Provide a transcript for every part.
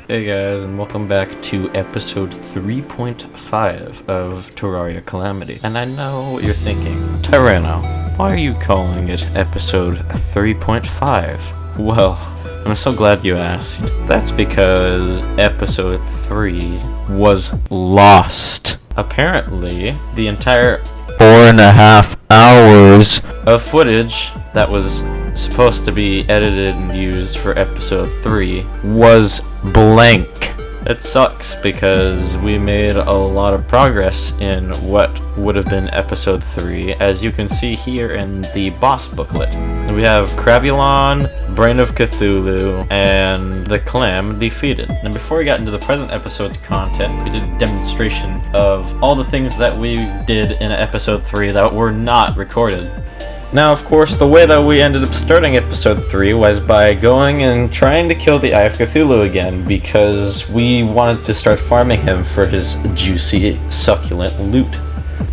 Hey guys, and welcome back to episode 3.5 of Terraria Calamity. And I know what you're thinking, Tyrano, why are you calling it episode 3.5? Well, I'm so glad you asked. That's because episode 3 was lost. Apparently, the entire 4.5 hours of footage that was supposed to be edited and used for episode 3 was blank. It sucks because we made a lot of progress in what would have been episode 3, as you can see here in the boss booklet. We have Crabulon, Brain of Cthulhu, and the Clam defeated. And before we got into the present episode's content, we did a demonstration of all the things that we did in episode 3 that were not recorded. Now, of course, the way that we ended up starting episode 3 was by going and trying to kill the Eye of Cthulhu again, because we wanted to start farming him for his juicy, succulent loot.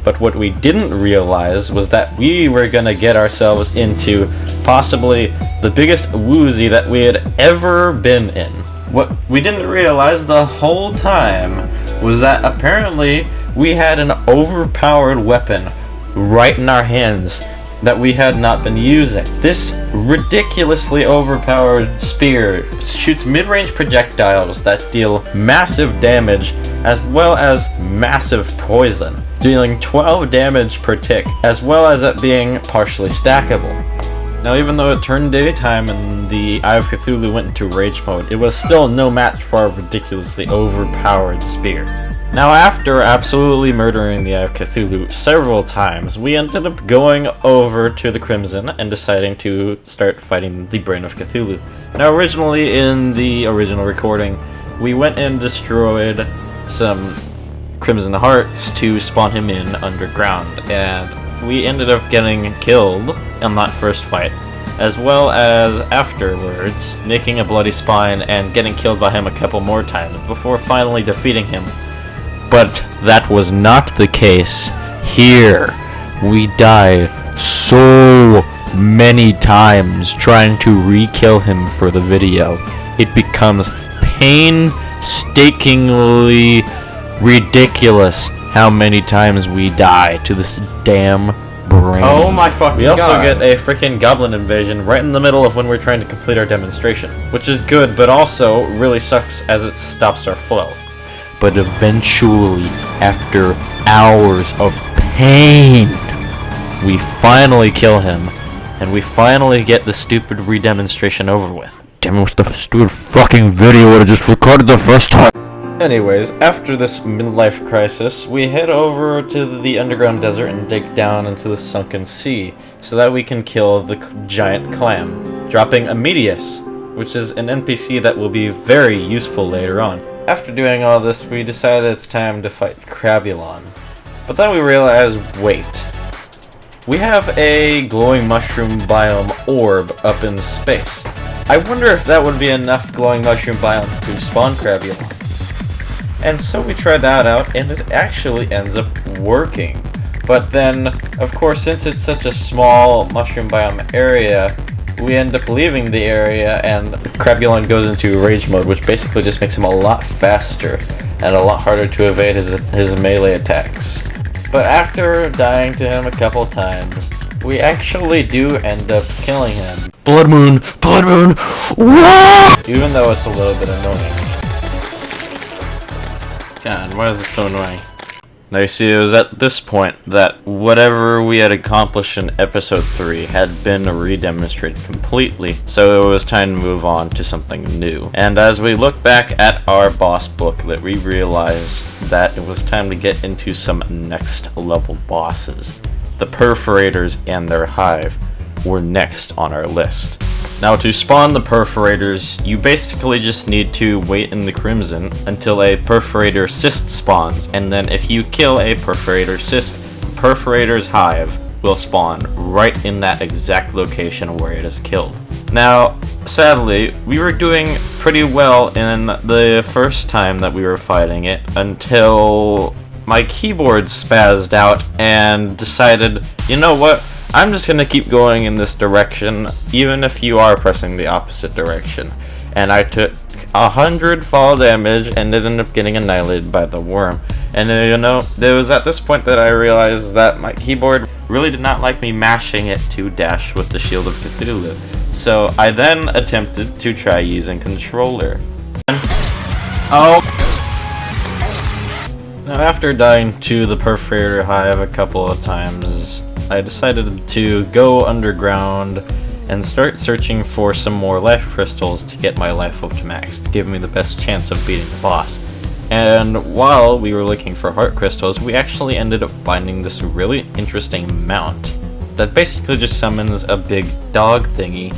But what we didn't realize was that we were gonna get ourselves into possibly the biggest woozy that we had ever been in. What we didn't realize the whole time was that apparently we had an overpowered weapon right in our hands that we had not been using. This ridiculously overpowered spear shoots mid-range projectiles that deal massive damage as well as massive poison, dealing 12 damage per tick, as well as it being partially stackable. Now, even though it turned daytime and the Eye of Cthulhu went into rage mode, it was still no match for our ridiculously overpowered spear. Now, after absolutely murdering the Eye of Cthulhu several times, we ended up going over to the Crimson and deciding to start fighting the Brain of Cthulhu. Now, originally in the original recording, we went and destroyed some Crimson Hearts to spawn him in underground, and we ended up getting killed in that first fight, as well as afterwards making a bloody spine and getting killed by him a couple more times before finally defeating him. But that was not the case here. We die so many times trying to re-kill him for the video. It becomes painstakingly ridiculous how many times we die to this damn brain. Oh my fucking god. We also get a freaking goblin invasion right in the middle of when we're trying to complete our demonstration, which is good, but also really sucks as it stops our flow. But eventually, after hours of pain, we finally kill him, and we finally get the stupid redemonstration over with. Damn it, what's the stupid fucking video I just recorded the first time? Anyways, after this midlife crisis, we head over to the underground desert and dig down into the sunken sea, so that we can kill the giant clam, dropping a Medius, which is an NPC that will be very useful later on. After doing all this, we decided it's time to fight Crabulon. But then we realized, wait. We have a glowing mushroom biome orb up in space. I wonder if that would be enough glowing mushroom biome to spawn Crabulon. And so we tried that out, and it actually ends up working. But then, of course, since it's such a small mushroom biome area, we end up leaving the area, and Crabulon goes into rage mode, which basically just makes him a lot faster and a lot harder to evade his melee attacks. But after dying to him a couple times, we actually do end up killing him. Blood moon! Blood moon! Whoa! Even though it's a little bit annoying. God, why is it so annoying? Now you see, it was at this point that whatever we had accomplished in episode 3 had been re-demonstrated completely, so it was time to move on to something new. And as we look back at our boss booklet, we realized that it was time to get into some next level bosses. The Perforators and their hive were next on our list. Now, to spawn the Perforators, you basically just need to wait in the Crimson until a Perforator cyst spawns, and then if you kill a Perforator cyst, Perforator's hive will spawn right in that exact location where it is killed. Now, sadly, we were doing pretty well in the first time that we were fighting it until my keyboard spazzed out and decided, you know what? I'm just gonna keep going in this direction, even if you are pressing the opposite direction. and I took 100 fall damage and ended up getting annihilated by the worm. And you know, it was at this point that I realized that my keyboard really did not like me mashing it to dash with the Shield of Cthulhu. So I then attempted to try using controller. Oh! Now after dying to the Perforator Hive a couple of times, I decided to go underground and start searching for some more life crystals to get my life up to max, to give me the best chance of beating the boss. And while we were looking for heart crystals, we actually ended up finding this really interesting mount that basically just summons a big dog thingy,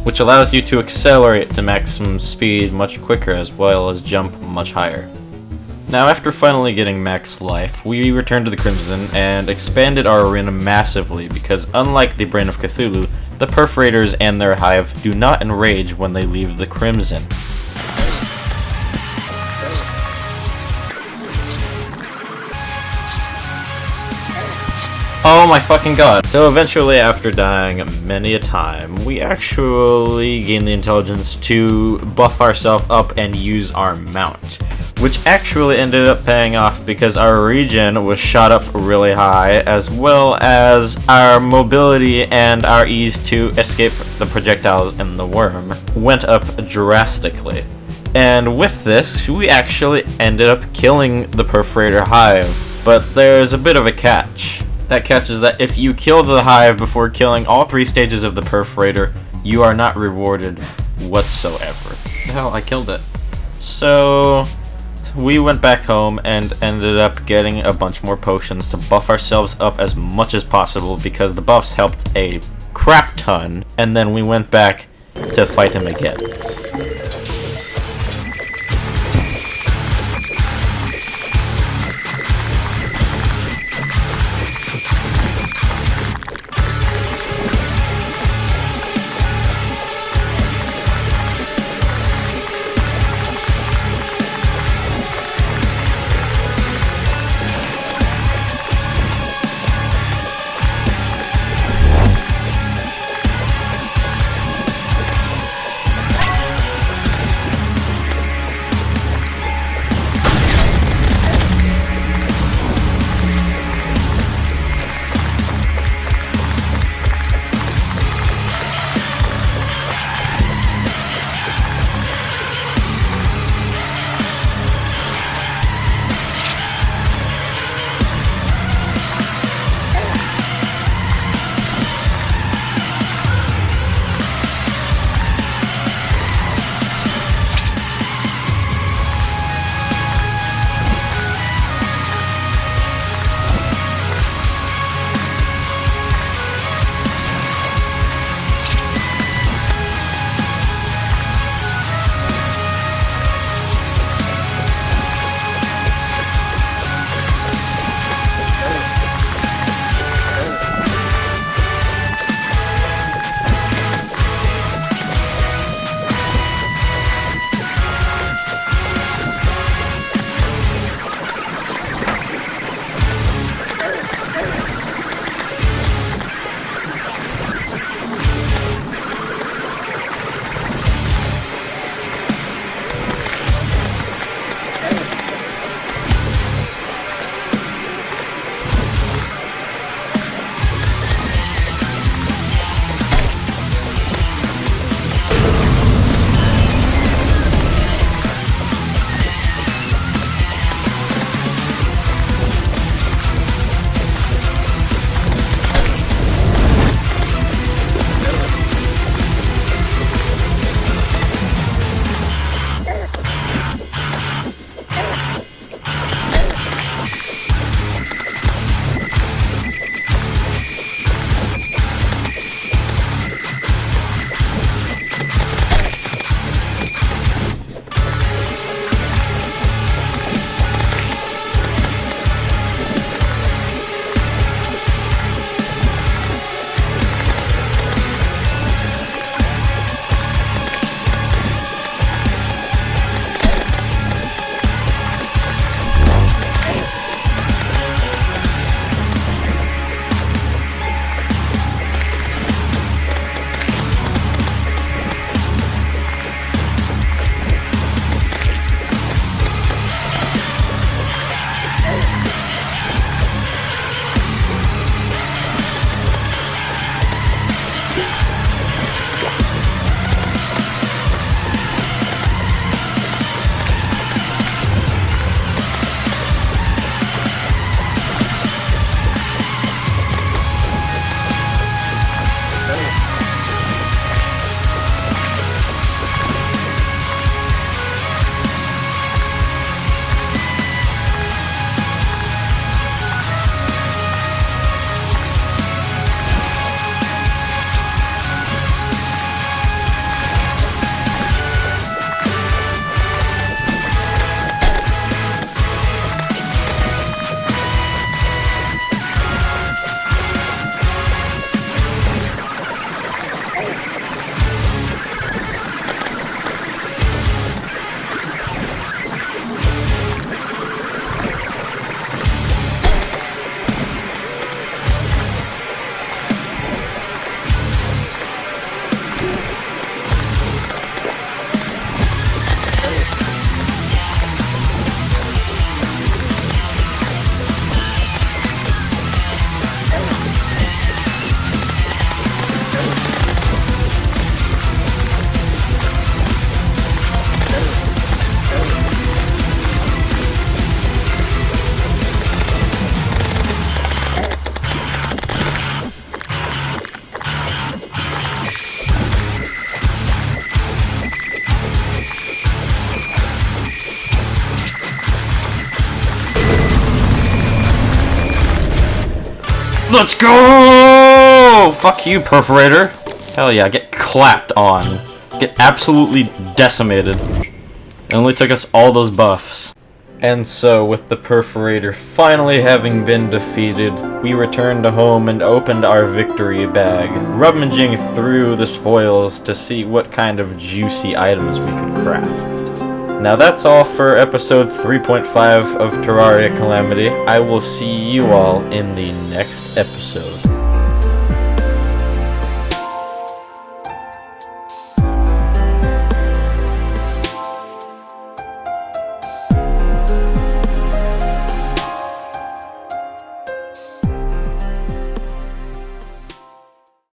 which allows you to accelerate to maximum speed much quicker as well as jump much higher. Now after finally getting max life, we returned to the Crimson and expanded our arena massively because unlike the Brain of Cthulhu, the Perforators and their hive do not enrage when they leave the Crimson. Oh my fucking god. So eventually, after dying many a time, we actually gained the intelligence to buff ourselves up and use our mount, which actually ended up paying off because our regen was shot up really high, as well as our mobility and our ease to escape the projectiles and the worm went up drastically. And with this, we actually ended up killing the Perforator Hive, but there's a bit of a catch. That catch is that if you kill the hive before killing all 3 stages of the Perforator, you are not rewarded whatsoever. Hell, I killed it. So we went back home and ended up getting a bunch more potions to buff ourselves up as much as possible because the buffs helped a crap ton, and then we went back to fight him again. Let's go! Fuck you, Perforator. Hell yeah, get clapped on. Get absolutely decimated. It only took us all those buffs. And so, with the Perforator finally having been defeated, we returned to home and opened our victory bag, rummaging through the spoils to see what kind of juicy items we could craft. Now that's all for episode 3.5 of Terraria Calamity. I will see you all in the next episode.